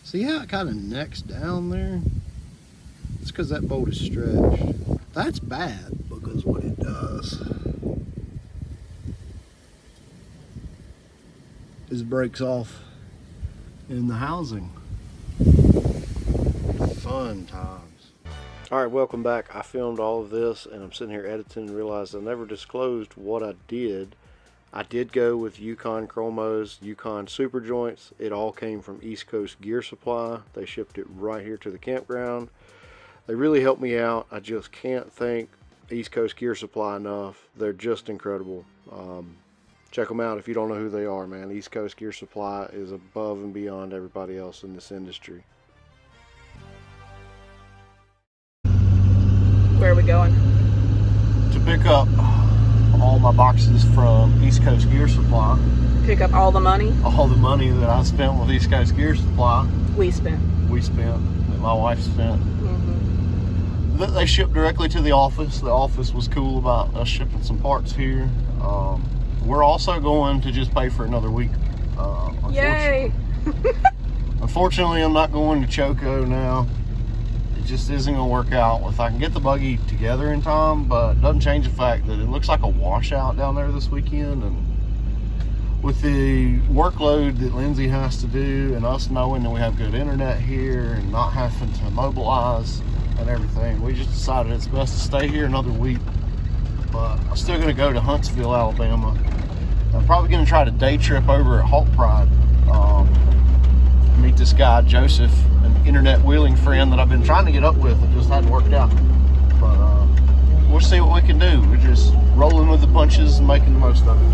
See how it kind of necks down there? It's because that bolt is stretched. That's bad because what it does is breaks off in the housing. Fun times. All right, welcome back. I filmed all of this and I'm sitting here editing and realized I never disclosed what I did. I did go with Yukon Chromos, Yukon Super Joints. It all came from East Coast Gear Supply. They shipped it right here to the campground. They really helped me out. I just can't thank East Coast Gear Supply enough. They're just incredible. Check them out if you don't know who they are, man. East Coast Gear Supply is above and beyond everybody else in this industry. Where are we going? To pick up all my boxes from East Coast Gear Supply. Pick up all the money? All the money that I spent with East Coast Gear Supply. We spent, that my wife spent. Mm-hmm. They shipped directly to the office. The office was cool about us shipping some parts here. We're also going to just pay for another week. Yay! Unfortunately, I'm not going to Choco now. It just isn't going to work out if I can get the buggy together in time, but it doesn't change the fact that it looks like a washout down there this weekend. And with the workload that Lindsay has to do and us knowing that we have good internet here and not having to mobilize and everything, we just decided it's best to stay here another week. But I'm still going to go to Huntsville, Alabama. I'm probably going to try to day trip over at Hawk Pride. Meet this guy, Joseph, an internet wheeling friend that I've been trying to get up with. It just hadn't worked out. But we'll see what we can do. We're just rolling with the punches and making the most of it.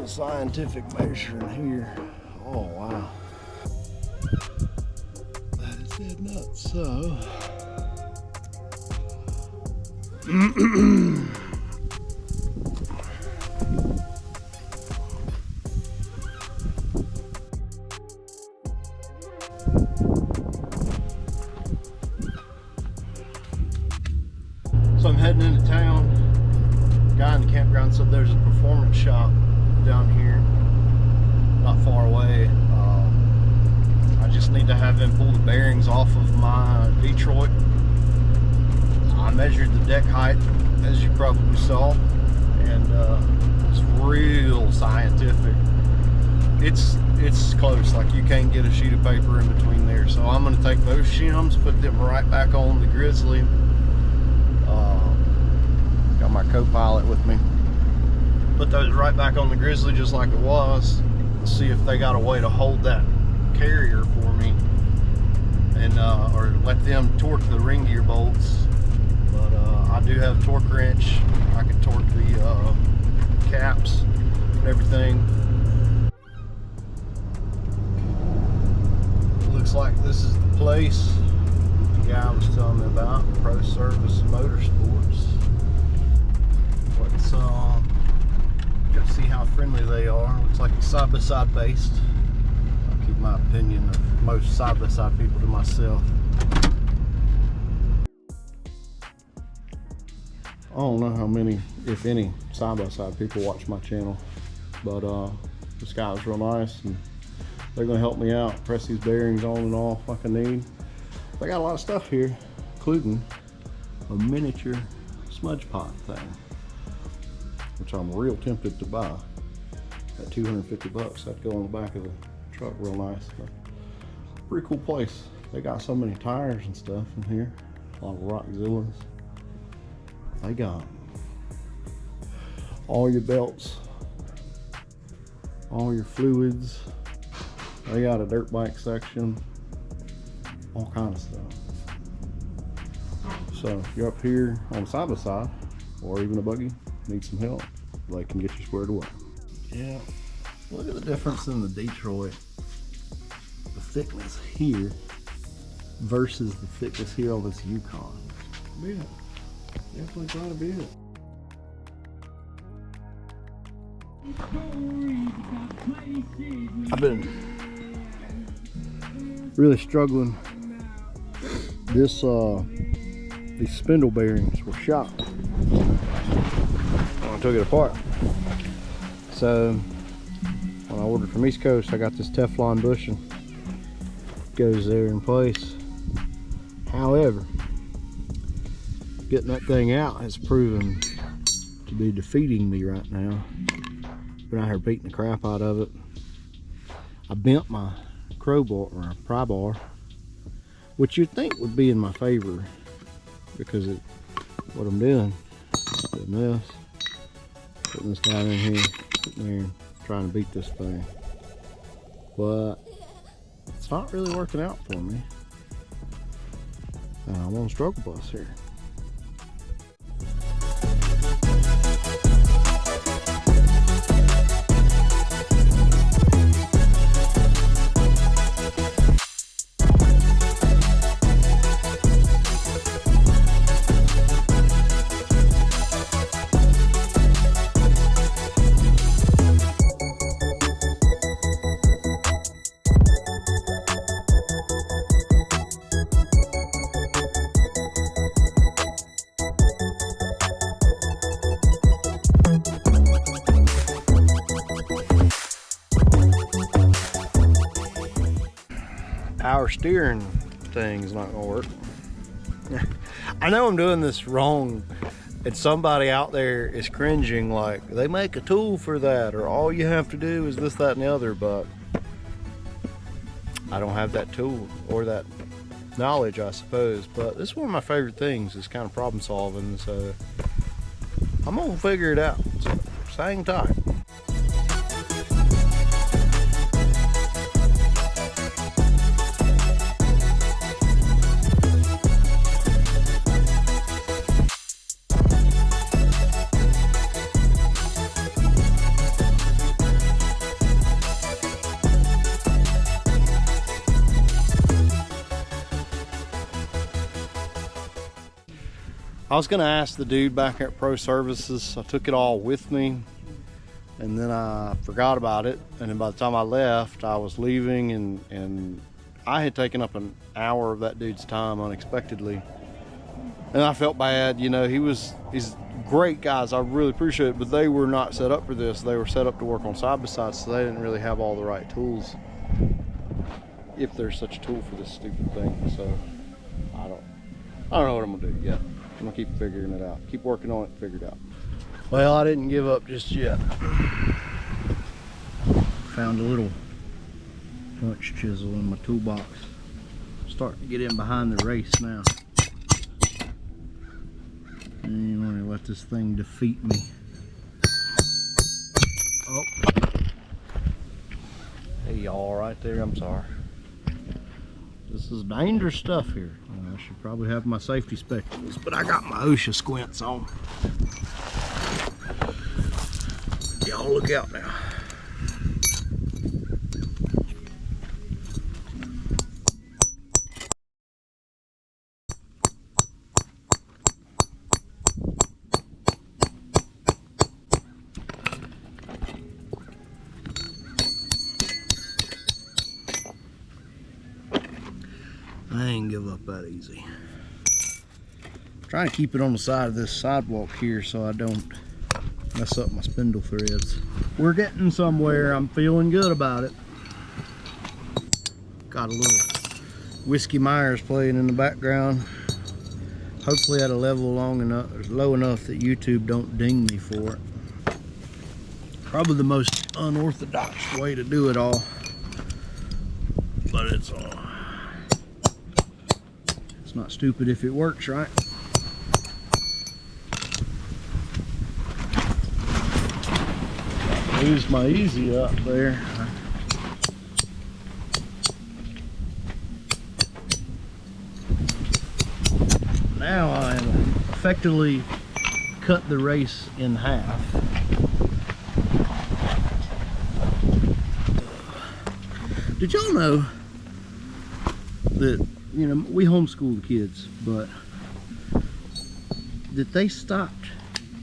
Scientific measuring here. Oh wow, that is dead nuts. So I'm heading into town. The guy in the campground said there's a performance shop down here, not far away. I just need to have them pull the bearings off of my Detroit. I measured the deck height, as you probably saw, and it's real scientific. It's close, like you can't get a sheet of paper in between there. So I'm going to take those shims, put them right back on the Grizzly. Got my co-pilot with me. Put those right back on the Grizzly just like it was. See if they got a way to hold that carrier for me, and or let them torque the ring gear bolts. But I do have a torque wrench. I can torque the caps and everything. Looks like this is the place the guy was telling me about, Pro Service Motorsports. Let's go see how friendly they are. Looks like it's side-by-side based. I'll keep my opinion of most side-by-side people to myself. I don't know how many, if any, side-by-side people watch my channel, but this guy was real nice, and they're going to help me out, press these bearings on and off like I need. They got a lot of stuff here, including a miniature smudge pot thing, which I'm real tempted to buy. At 250 bucks, that'd go on the back of the truck real nice. But pretty cool place. They got so many tires and stuff in here. A lot of Rockzillas. They got all your belts, all your fluids. They got a dirt bike section. all kind of stuff. So if you're up here on side by side or even a buggy, need some help, they can get you squared away. Yeah, look at the difference in the Detroit. The thickness here versus the thickness here on this Yukon. Yeah, definitely quite a bit. I've been really struggling. These spindle bearings were shot when I took it apart. So when I ordered from East Coast, I got this Teflon bushing. Goes there in place. However, getting that thing out has proven to be defeating me right now. Been out here beating the crap out of it. I bent my crowbar or pry bar, which you'd think would be in my favor because what I'm doing is putting this down in here, sitting there and trying to beat this thing. But it's not really working out for me. I'm on struggle bus here. Our steering thing is not gonna work. I know I'm doing this wrong, and somebody out there is cringing like they make a tool for that, or all you have to do is this, that, and the other, but I don't have that tool or that knowledge, I suppose. But this is one of my favorite things, is kind of problem solving, so I'm gonna figure it out. So hang tight. I was gonna ask the dude back at Pro Services. I took it all with me, and then I forgot about it. And then by the time I left, I was leaving, and I had taken up an hour of that dude's time unexpectedly. And I felt bad, you know. He's great guys, I really appreciate it, but they were not set up for this. They were set up to work on side by side, so they didn't really have all the right tools, if there's such a tool for this stupid thing. So I don't know what I'm gonna do yet. I'm gonna keep figuring it out. Keep working on it, figure it out. Well, I didn't give up just yet. Found a little punch chisel in my toolbox. Starting to get in behind the race now. And I'm gonna let this thing defeat me. Oh. Hey y'all, right there, I'm sorry. This is dangerous stuff here. I should probably have my safety spectacles, but I got my OSHA squints on. Y'all look out now. I ain't give up that easy. Trying to keep it on the side of this sidewalk here so I don't mess up my spindle threads. We're getting somewhere. I'm feeling good about it. Got a little Whiskey Myers playing in the background. Hopefully at a level low enough that YouTube don't ding me for it. Probably the most unorthodox way to do it all, but it's not stupid if it works, right? Lose my easy up there. Now I effectively cut the race in half. Did y'all know that, you know, we homeschool the kids, but that they stopped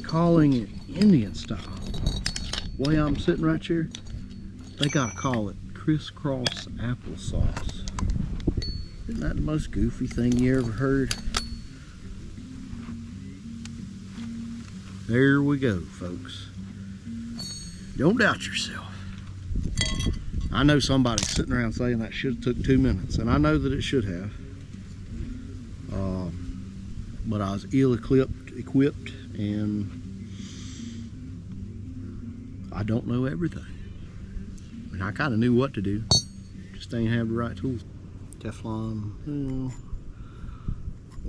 calling it Indian style? The way I'm sitting right here, they gotta call it crisscross applesauce. Isn't that the most goofy thing you ever heard? There we go, folks. Don't doubt yourself. I know somebody's sitting around saying that should have took 2 minutes, and I know that it should have. But I was ill-equipped, and I don't know everything. And I kind of knew what to do, just ain't have the right tools. Teflon,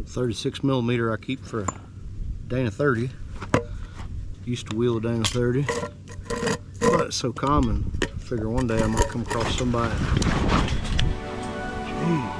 36 millimeter I keep for a Dana 30. Used to wheel a Dana 30, but it's so common. I figure one day I might come across somebody. Jeez.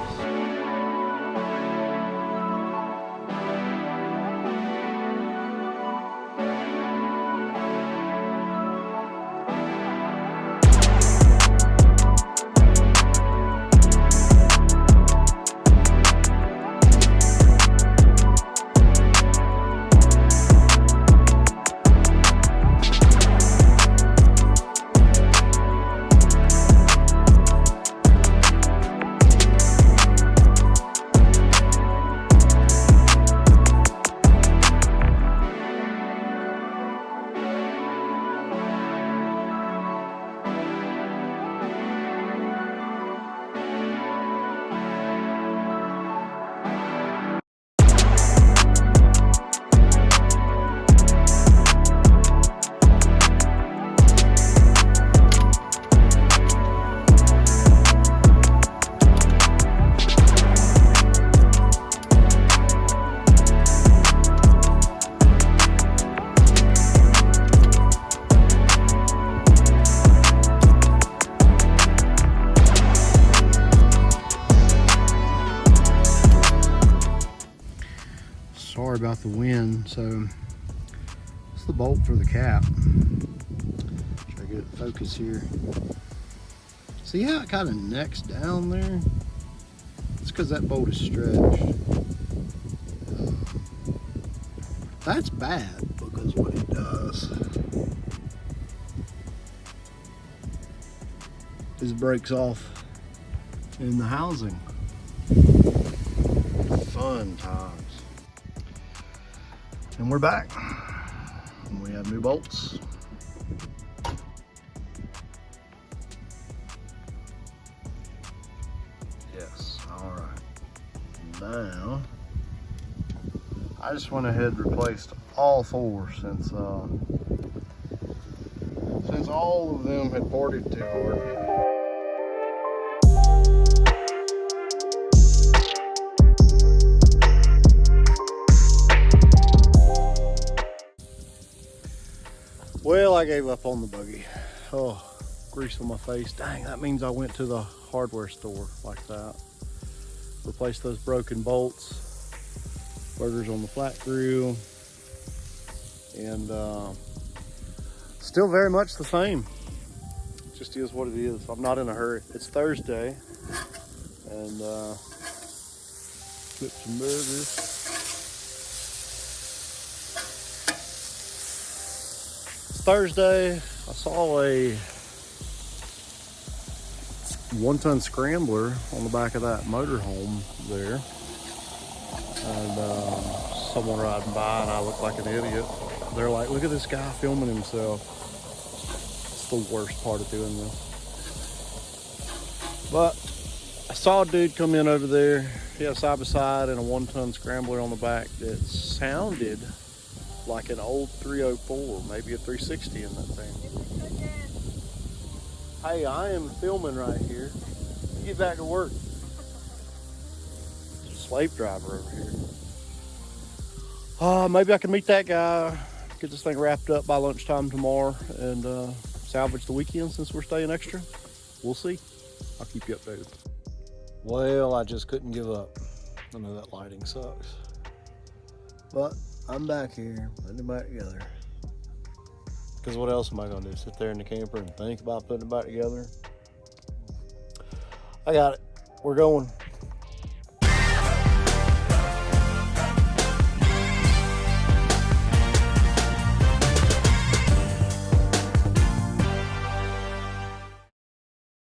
Sorry about the wind. So it's the bolt for the cap. Try to get it in focus here. See how it kind of necks down there? It's because that bolt is stretched. That's bad, because what it does is it breaks off in the housing. Fun times. And we're back. And we have new bolts. Yes, all right. Now, I just went ahead and replaced all four since all of them had ported too hard. Well, I gave up on the buggy. Oh, grease on my face. Dang, that means I went to the hardware store like that. Replaced those broken bolts, burgers on the flat grill, and still very much the same. It just is what it is. I'm not in a hurry. It's Thursday, and flip some burgers. Thursday, I saw a 1-ton scrambler on the back of that motorhome there, and someone riding by, and I looked like an idiot. They're like, "Look at this guy filming himself." It's the worst part of doing this. But I saw a dude come in over there. He had a side-by-side and a 1-ton scrambler on the back that sounded like an old 304, maybe a 360 in that thing. Hey, I am filming right here. Get back to work. There's a slave driver over here. Maybe I can meet that guy, get this thing wrapped up by lunchtime tomorrow, and salvage the weekend since we're staying extra. We'll see. I'll keep you updated. Well, I just couldn't give up. I know that lighting sucks. But I'm back here, putting it back together. Because what else am I going to do? Sit there in the camper and think about putting it back together? I got it. We're going.